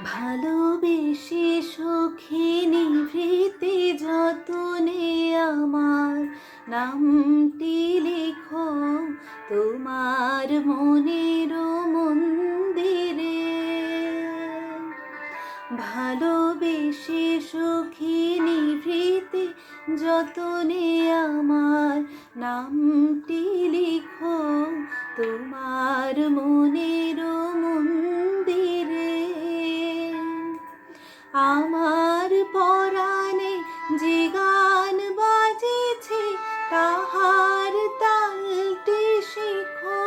ভালোবেসে সখী নিভৃতে যতনে আমার নামটি লিখো তোমার মনের মন্দিরে। ভালোবেসে সখী নিভৃতে যতনে আমার নামটি লিখো তোমার মনের মন্দিরে। আমার পরাণে যে গান বাজেছে তাহার তালটি শিখো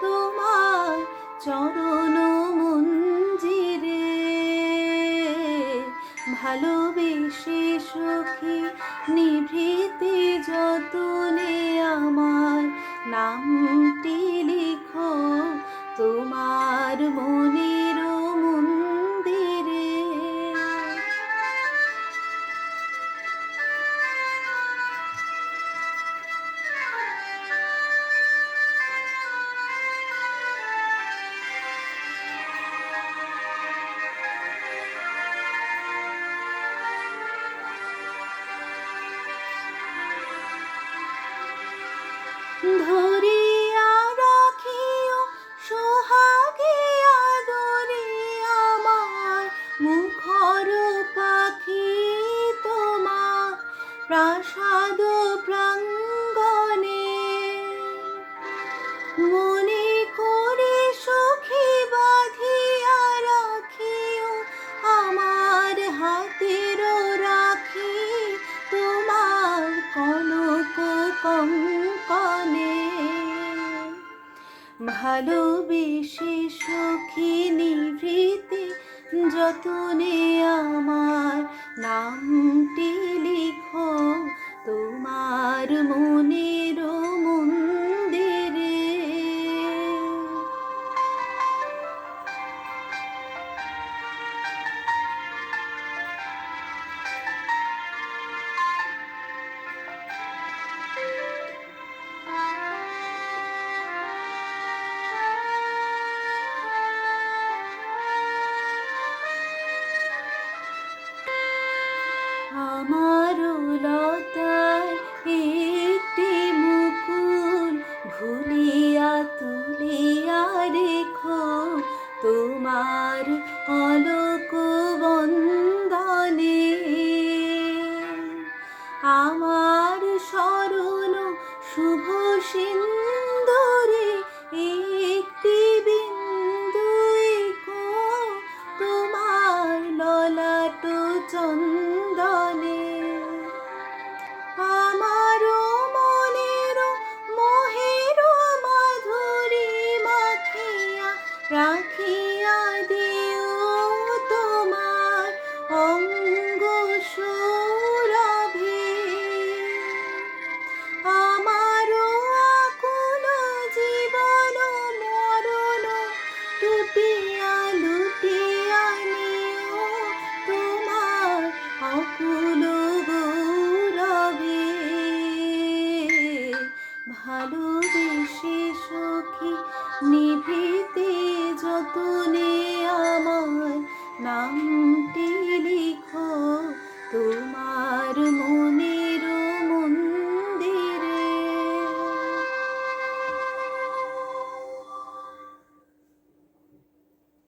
তোমার চরণ মঞ্জিরে। ভালোবেসে সখী নিভৃতে যতনে আমার নামটি লিখো তোমার মনের মন্দিরে। ধরিয়া রাখিও সোহাগে আদরে আমার মুখর পাখি তোমার প্রাসাদ প্রাঙ্গণে। মনে করে সখী বাঁধিয়া রাখিও আমার হাতের রাখি তোমার কনক কঙ্কণে। ভালোবেসে সখী নিভৃতে যতনে আমার নামটি লিখো তোমার মনের মন্দিরে। আমার লতায় একটি মুকুল ভুলিয়া তুলিয়া রেখো তোমার অলক বন্দনে। আমার স্মরণ শুভ সিন্দুরে একটি বিন্দু এঁকো তোমার ললাট চন্দনে। আমার মনের মোহের মাধুরী মাখিয়া রাখিয়া দিও তোমার অঙ্গ সৌরভে। আমার আকুল জীবন মরণ টুটিয়া লুটিয়া নিও তোমার অকুল গৌরবে। ভালোবেসে সখী নিভৃতে যতনে আমার নাম